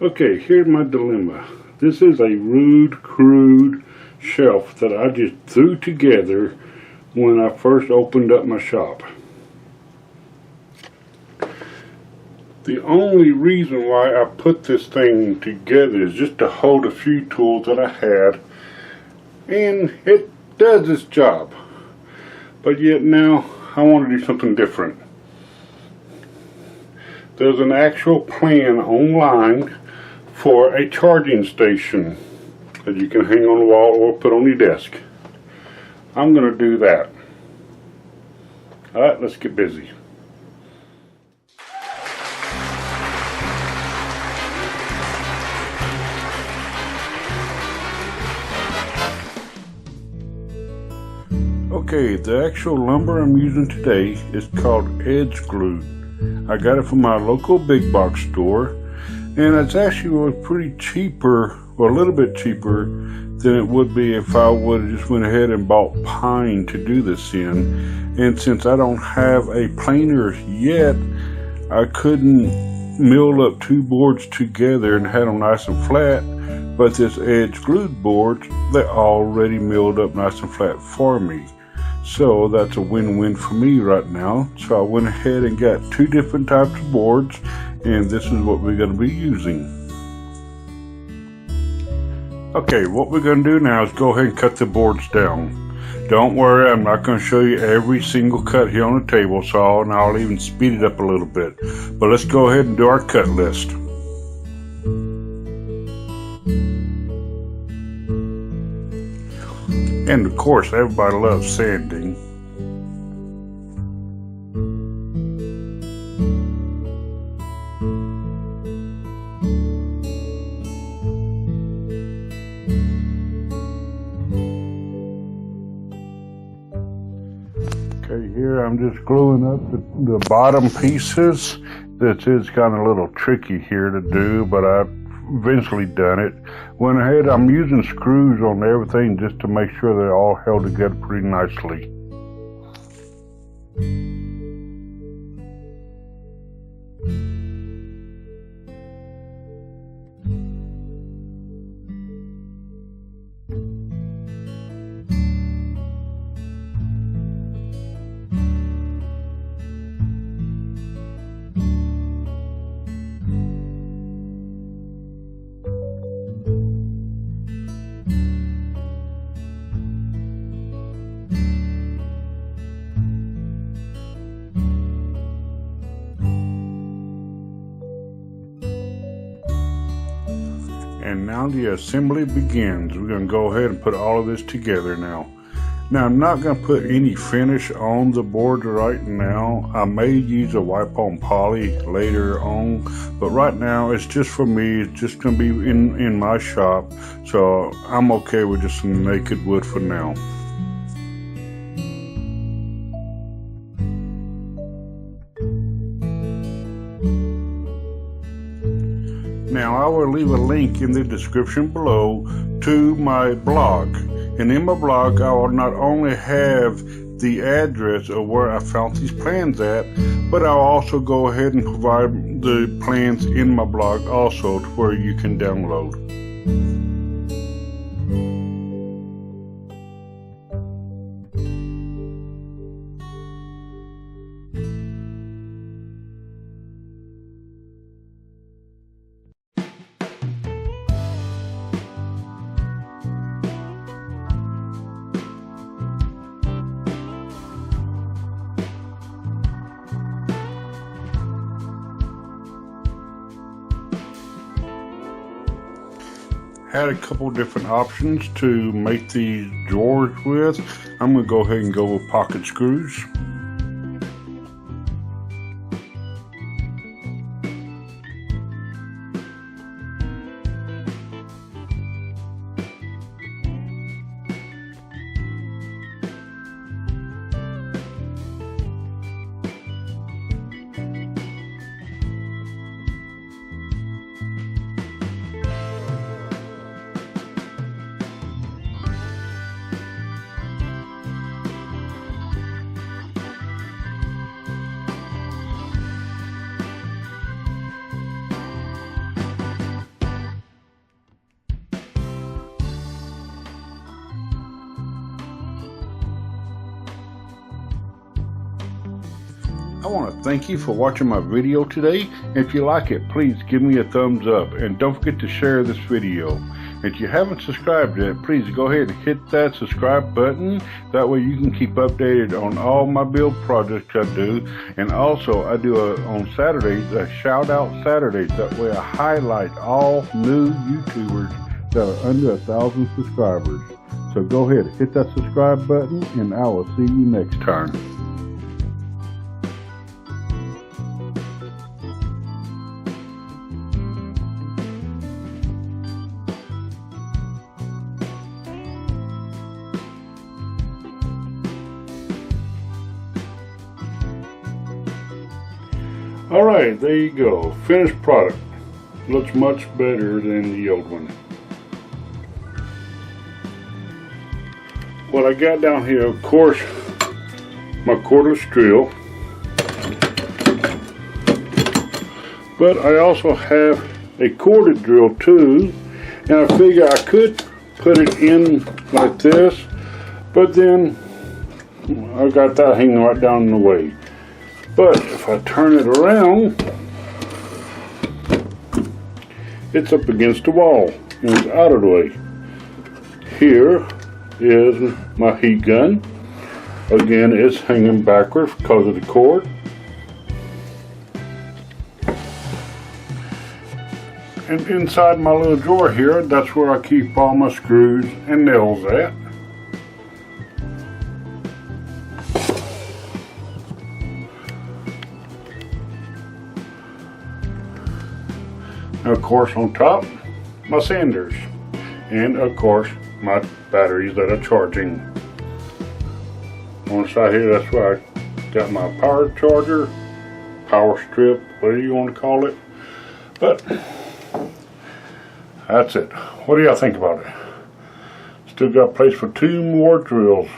Okay, here's my dilemma. This is a rude, crude shelf that I just threw together when I first opened up my shop. The only reason why I put this thing together is just to hold a few tools that I had, and it does its job. But yet now I want to do something different. There's an actual plan online for a charging station that you can hang on the wall or put on your desk. I'm going to do that. Alright, let's get busy. Okay, the actual lumber I'm using today is called edge glue. I got it from my local big box store, and it's actually pretty cheaper, or a little bit cheaper than it would be if I would have just went ahead and bought pine to do this in. And since I don't have a planer yet, I couldn't mill up two boards together and have them nice and flat. But this edge glued board, they're already milled up nice and flat for me. So that's a win-win for me right now. So I went ahead and got two different types of boards, and this is what we're going to be using. Okay, what we're going to do now is go ahead and cut the boards down. Don't worry, I'm not going to show you every single cut here on the table saw, and I'll even speed it up a little bit. But let's go ahead and do our cut list. And of course, everybody loves sanding. Okay, here I'm just gluing up the bottom pieces. This is kind of a little tricky here to do, but I've eventually done it. Went ahead, I'm using screws on everything just to make sure they're all held together pretty nicely. And now the assembly begins. We're going to go ahead and put all of this together now. Now I'm not going to put any finish on the board right now. I may use a wipe on poly later on, but right now it's just for me. It's just going to be in my shop, so I'm okay with just some naked wood for now. Now I will leave a link in the description below to my blog, and in my blog I will not only have the address of where I found these plans at, but I'll also go ahead and provide the plans in my blog also to where you can download. Had a couple different options to make these drawers with. I'm going to go ahead and go with pocket screws. I want to thank you for watching my video today. If you like it, please give me a thumbs up and don't forget to share this video. If you haven't subscribed yet, please go ahead and hit that subscribe button. That way you can keep updated on all my build projects I do. And also I do on Saturdays a shout out Saturdays. That way I highlight all new YouTubers that are under 1,000 subscribers. So go ahead, hit that subscribe button, and I will see you next time. Alright, there you go. Finished product. Looks much better than the old one. What I got down here, of course, my cordless drill. But I also have a corded drill too. And I figure I could put it in like this. But then I got that hanging right down in the way. But if I turn it around, it's up against the wall and it's out of the way. Here is my heat gun. Again, it's hanging backwards because of the cord. And inside my little drawer here, that's where I keep all my screws and nails at. Of course, on top, my sanders, and of course my batteries that are charging. On the side here, that's where I got my power charger, power strip, whatever you want to call it. But that's it. What do y'all think about it? Still got place for 2 more drills.